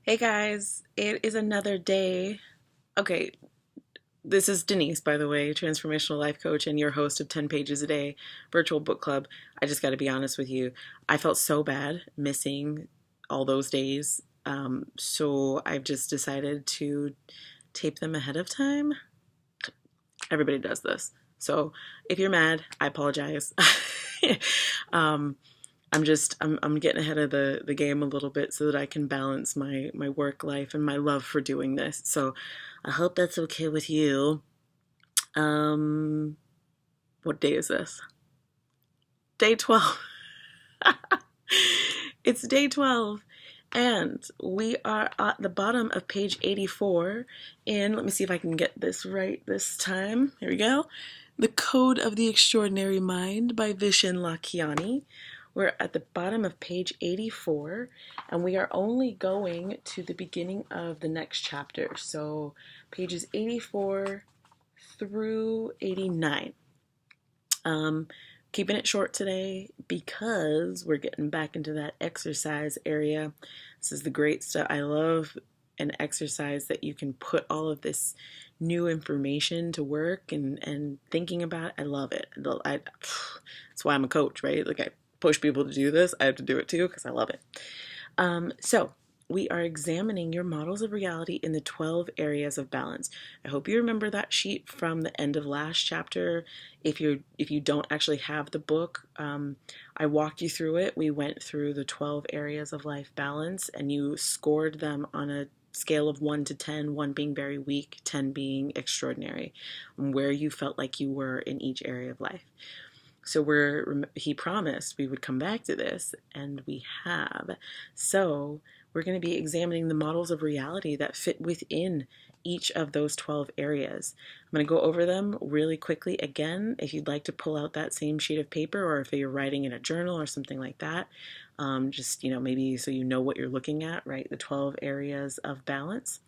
Hey guys, it is another day. Okay, this is Denise, by the way, transformational life coach and your host of 10 Pages a Day virtual book club. I just got to be honest with you. I felt so bad missing all those days. So I've just decided to tape them ahead of time. Everybody does this. So if you're mad, I apologize. um, I'm getting ahead of the game a little bit so that I can balance my work life and my love for doing this. So I hope that's okay with you. Um what day is this? Day 12. It's day 12. And we are at the bottom of page 84 in, let me see if I can get this right this time. Here we go. The Code of the Extraordinary Mind by Vishen Lakhiani. We're at the bottom of page 84, and we are only going to the beginning of the next chapter. So pages 84 through 89. Keeping it short today because we're getting back into that exercise area. This is the great stuff. I love an exercise that you can put all of this new information to work and thinking about. I love it. That's why I'm a coach, right? Like, I push people to do this. I have to do it too because I love it. So we are examining your models of reality in the 12 areas of balance. I hope you remember that sheet from the end of last chapter. If you don't actually have the book, I walked you through it. We went through the 12 areas of life balance, and you scored them on a scale of 1 to 10, 1 being very weak, 10 being extraordinary, where you felt like you were in each area of life. So he promised we would come back to this, and we have. So we're going to be examining the models of reality that fit within each of those 12 areas. I'm going to go over them really quickly again. If you'd like to pull out that same sheet of paper, or if you're writing in a journal or something like that, just, maybe so you know what you're looking at, right? The 12 areas of balance.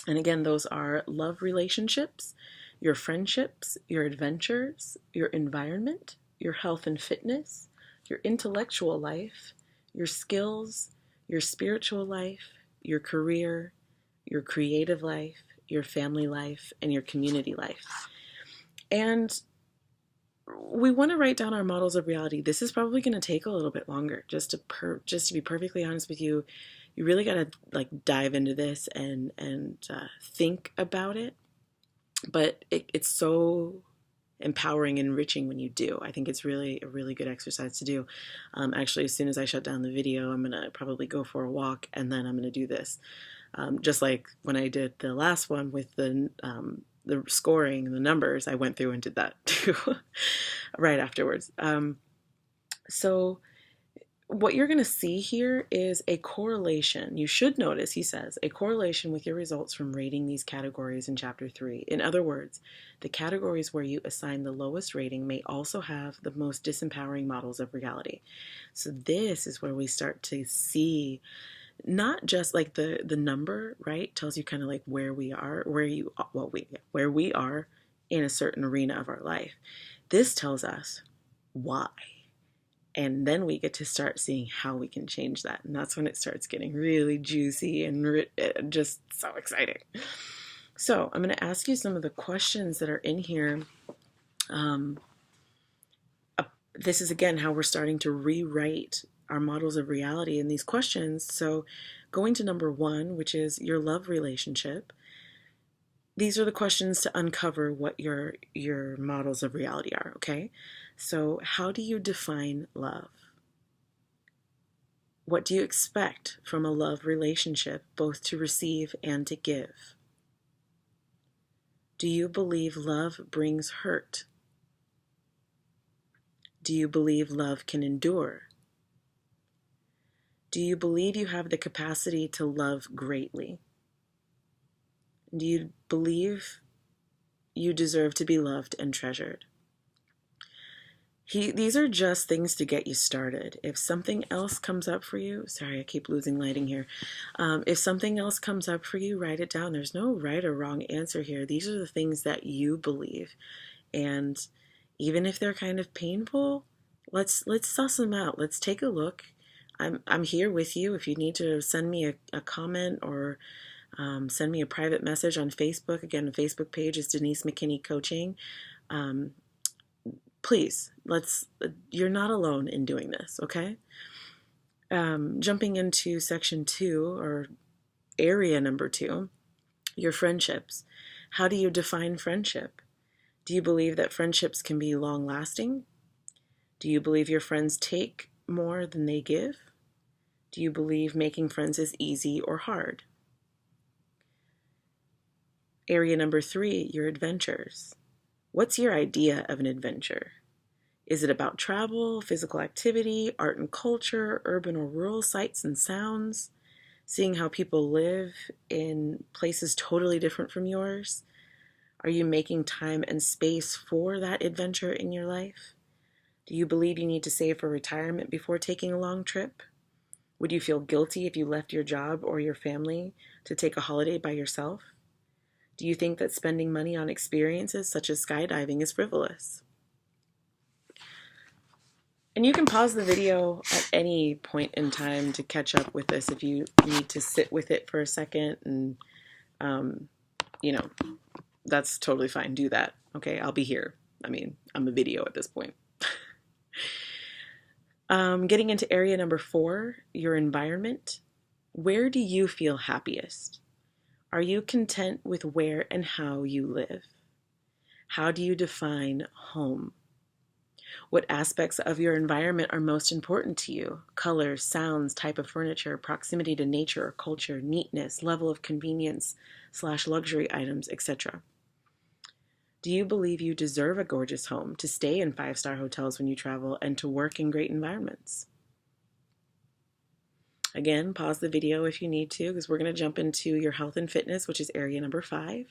And again, those are love relationships, your friendships, your adventures, your environment, your health and fitness, your intellectual life, your skills, your spiritual life, your career, your creative life, your family life, and your community life. And we want to write down our models of reality. This is probably going to take a little bit longer. Just to be perfectly honest with you, you really got to dive into this and think about it. But it's so empowering and enriching when you do. I think it's really a really good exercise to do. Actually, as soon as I shut down the video, I'm gonna probably go for a walk, and then I'm gonna do this. Just like when I did the last one with the scoring and the numbers, I went through and did that too right afterwards. So what you're going to see here is a correlation. You should notice, he says, a correlation with your results from rating these categories in chapter 3. In other words, the categories where you assign the lowest rating may also have the most disempowering models of reality. So this is where we start to see not just like the number, right? Tells you kind of like where we are, where we are in a certain arena of our life. This tells us why. And then we get to start seeing how we can change that. And that's when it starts getting really juicy and just so exciting. So I'm going to ask you some of the questions that are in here. This is, again, how we're starting to rewrite our models of reality in these questions. So going to number 1, which is your love relationship. These are the questions to uncover what your models of reality are, okay? So how do you define love? What do you expect from a love relationship, both to receive and to give? Do you believe love brings hurt? Do you believe love can endure? Do you believe you have the capacity to love greatly? Do you believe you deserve to be loved and treasured? These are just things to get you started. If something else comes up for you, sorry, I keep losing lighting here. If something else comes up for you, write it down. There's no right or wrong answer here. These are the things that you believe. And even if they're kind of painful, let's suss them out. Let's take a look. I'm here with you. If you need to send me a comment or send me a private message on Facebook. Again, the Facebook page is Denise McKinney Coaching. Um, please, you're not alone in doing this, okay? Jumping into section 2 or area number 2, your friendships. How do you define friendship? Do you believe that friendships can be long lasting? Do you believe your friends take more than they give? Do you believe making friends is easy or hard? Area number 3, your adventures. What's your idea of an adventure? Is it about travel, physical activity, art and culture, urban or rural sights and sounds, seeing how people live in places totally different from yours? Are you making time and space for that adventure in your life? Do you believe you need to save for retirement before taking a long trip? Would you feel guilty if you left your job or your family to take a holiday by yourself? Do you think that spending money on experiences such as skydiving is frivolous? And you can pause the video at any point in time to catch up with this if you need to sit with it for a second. And, that's totally fine. Do that. Okay, I'll be here. I mean, I'm a video at this point. Getting into area number 4, your environment. Where do you feel happiest? Are you content with where and how you live? How do you define home? What aspects of your environment are most important to you? Colors, sounds, type of furniture, proximity to nature or culture, neatness, level of convenience / luxury items, etc. Do you believe you deserve a gorgeous home, to stay in 5-star hotels when you travel, and to work in great environments? Again, pause the video if you need to, because we're going to jump into your health and fitness, which is area number 5.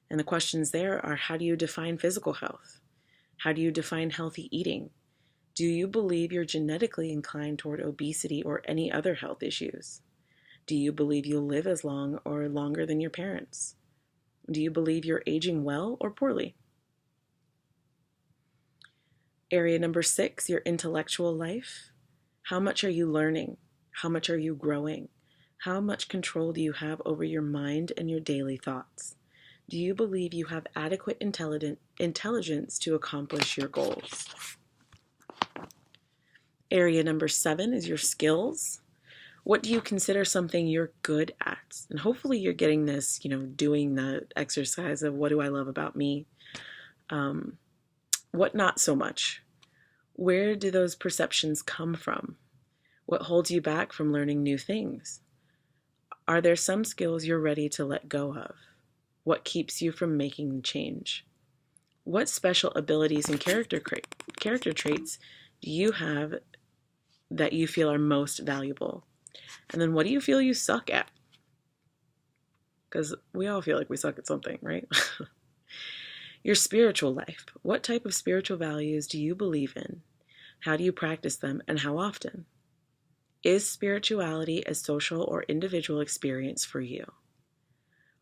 And the questions there are, how do you define physical health? How do you define healthy eating? Do you believe you're genetically inclined toward obesity or any other health issues? Do you believe you'll live as long or longer than your parents? Do you believe you're aging well or poorly? Area number 6, your intellectual life. How much are you learning? How much are you growing? How much control do you have over your mind and your daily thoughts? Do you believe you have adequate intelligence to accomplish your goals? Area number 7 is your skills. What do you consider something you're good at? And hopefully you're getting this, doing the exercise of what do I love about me? What not so much? Where do those perceptions come from? What holds you back from learning new things? Are there some skills you're ready to let go of? What keeps you from making the change? What special abilities and character traits do you have that you feel are most valuable? And then what do you feel you suck at? Because we all feel like we suck at something, right? Your spiritual life. What type of spiritual values do you believe in? How do you practice them, and how often? Is spirituality a social or individual experience for you?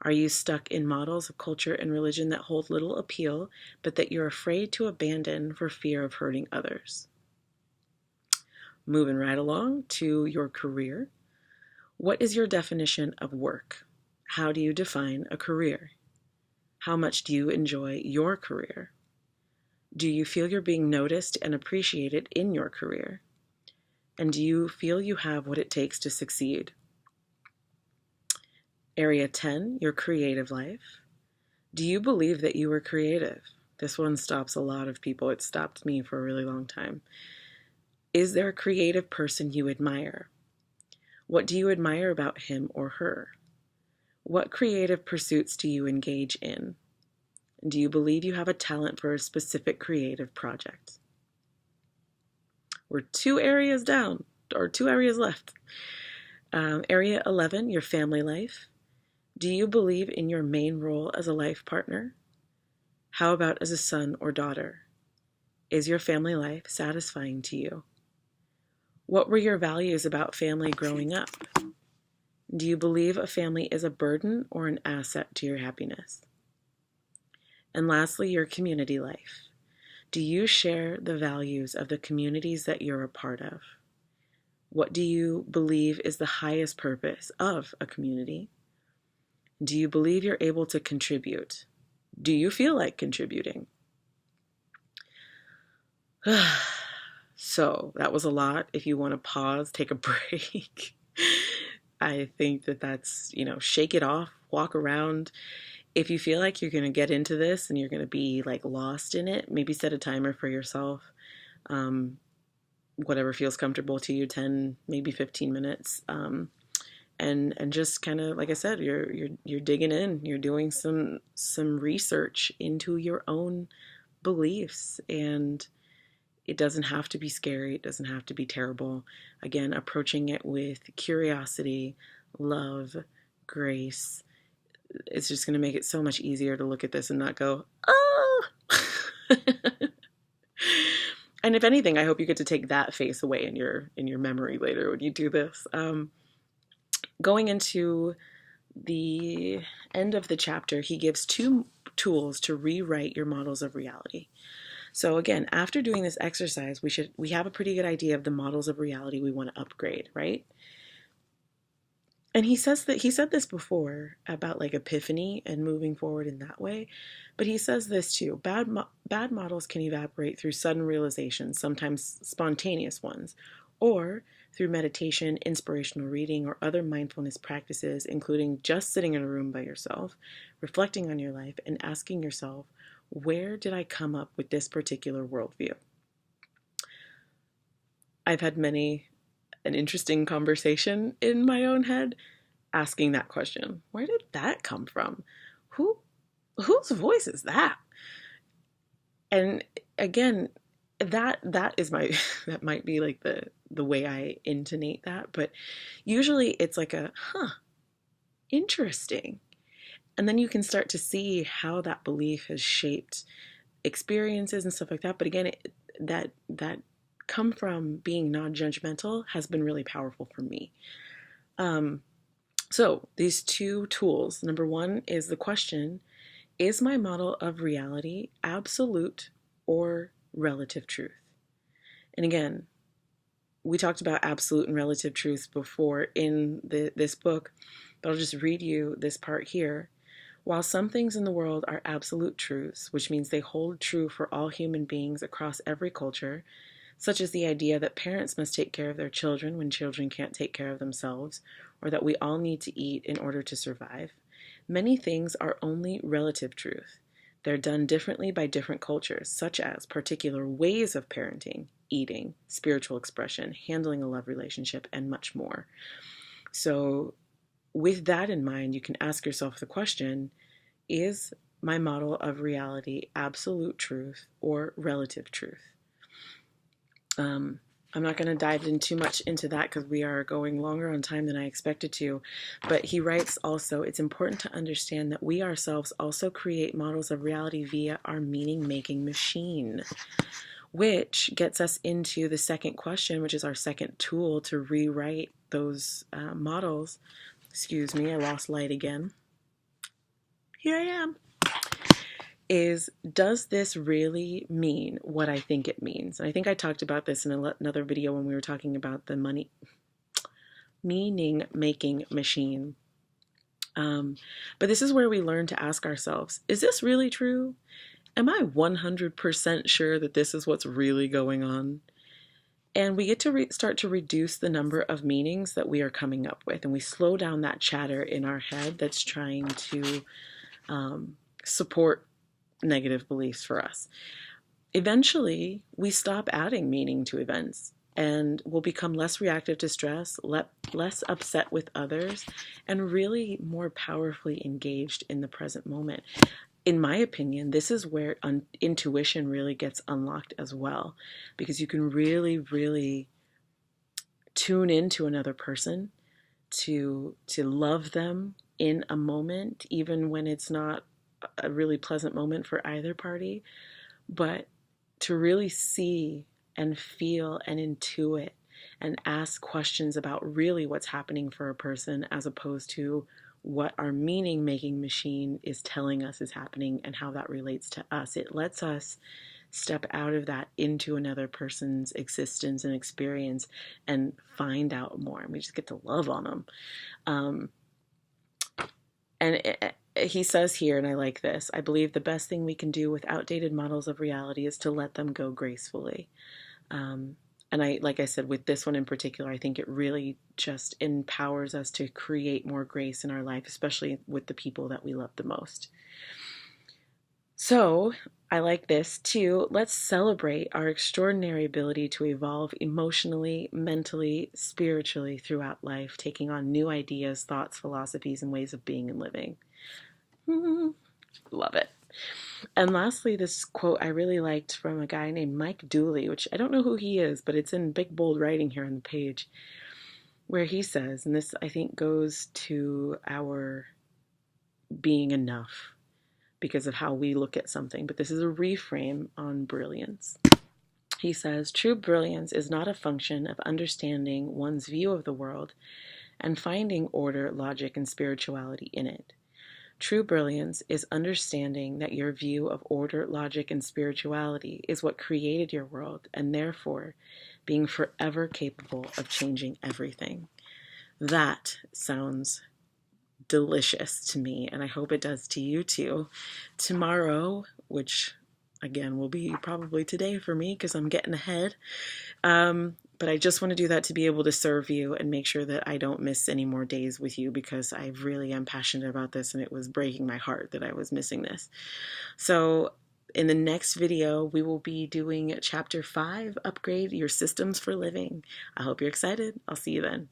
Are you stuck in models of culture and religion that hold little appeal, but that you're afraid to abandon for fear of hurting others? Moving right along to your career. What is your definition of work? How do you define a career? How much do you enjoy your career? Do you feel you're being noticed and appreciated in your career? And do you feel you have what it takes to succeed? Area 10, your creative life. Do you believe that you are creative? This one stops a lot of people. It stopped me for a really long time. Is there a creative person you admire? What do you admire about him or her? What creative pursuits do you engage in? Do you believe you have a talent for a specific creative project? We're 2 areas down, or 2 areas left. Area 11, your family life. Do you believe in your main role as a life partner? How about as a son or daughter? Is your family life satisfying to you? What were your values about family growing up? Do you believe a family is a burden or an asset to your happiness? And lastly, your community life. Do you share the values of the communities that you're a part of? What do you believe is the highest purpose of a community? Do you believe you're able to contribute? Do you feel like contributing? So that was a lot. If you want to pause, take a break. I think that that's, shake it off, walk around. If you feel like you're going to get into this and you're going to be like lost in it, maybe set a timer for yourself. Whatever feels comfortable to you, 10, maybe 15 minutes. And just kind of, like I said, you're digging in, you're doing some research into your own beliefs, and it doesn't have to be scary, it doesn't have to be terrible. Again, approaching it with curiosity, love, grace. It's just going to make it so much easier to look at this and not go, oh. And if anything, I hope you get to take that face away in your memory later when you do this. Going into the end of the chapter, he gives 2 tools to rewrite your models of reality. So again, after doing this exercise, we have a pretty good idea of the models of reality we want to upgrade, right? And he said this before about like epiphany and moving forward in that way, but he says this too: bad models can evaporate through sudden realizations, sometimes spontaneous ones, or through meditation, inspirational reading, or other mindfulness practices, including just sitting in a room by yourself, reflecting on your life, and asking yourself, where did I come up with this particular worldview? I've had an interesting conversation in my own head asking that question. Where did that come from? Whose voice is that? And again, that is my that might be like the way I intonate that, but usually it's like a interesting. And then you can start to see how that belief has shaped experiences and stuff like that. But again, that come from being non-judgmental has been really powerful for me. So these 2 tools. Number 1 is the question: is my model of reality absolute or relative truth? And again, we talked about absolute and relative truths before in this book, but I'll just read you this part here. While some things in the world are absolute truths, which means they hold true for all human beings across every culture, such as the idea that parents must take care of their children when children can't take care of themselves, or that we all need to eat in order to survive, many things are only relative truth. They're done differently by different cultures, such as particular ways of parenting, eating, spiritual expression, handling a love relationship, and much more. So with that in mind, you can ask yourself the question: is my model of reality absolute truth or relative truth? I'm not going to dive in too much into that because we are going longer on time than I expected to. But he writes also, it's important to understand that we ourselves also create models of reality via our meaning-making machine, which gets us into the second question, which is our second tool to rewrite those models. Excuse me, I lost light again. Here I am. Is, does this really mean what I think it means? And I think I talked about this in another video when we were talking about the meaning-making machine. But this is where we learn to ask ourselves, is this really true? Am I 100% sure that this is what's really going on? And we get to start to reduce the number of meanings that we are coming up with, and we slow down that chatter in our head that's trying to support negative beliefs for us. Eventually, we stop adding meaning to events and will become less reactive to stress, less upset with others, and really more powerfully engaged in the present moment. In my opinion, this is where intuition really gets unlocked as well, because you can really, really tune into another person, to love them in a moment, even when it's not a really pleasant moment for either party, but to really see and feel and intuit and ask questions about really what's happening for a person, as opposed to what our meaning-making machine is telling us is happening and how that relates to us. It lets us step out of that into another person's existence and experience and find out more. And we just get to love on them. Um, and he says here, and I like this, I believe the best thing we can do with outdated models of reality is to let them go gracefully. And like I said, with this one in particular, I think it really just empowers us to create more grace in our life, especially with the people that we love the most. So I like this too. Let's celebrate our extraordinary ability to evolve emotionally, mentally, spiritually throughout life, taking on new ideas, thoughts, philosophies, and ways of being and living. Love it. And lastly, this quote I really liked from a guy named Mike Dooley, which I don't know who he is, but it's in big bold writing here on the page, where he says, and this I think goes to our being enough because of how we look at something, but this is a reframe on brilliance. He says, true brilliance is not a function of understanding one's view of the world and finding order, logic, and spirituality in it. True brilliance is understanding that your view of order, logic, and spirituality is what created your world, and therefore being forever capable of changing everything. That sounds delicious to me, and I hope it does to you too. Tomorrow, which again will be probably today for me because I'm getting ahead, but I just want to do that to be able to serve you and make sure that I don't miss any more days with you, because I really am passionate about this and it was breaking my heart that I was missing this. So in the next video, we will be doing chapter 5, Upgrade Your Systems for Living. I hope you're excited. I'll see you then.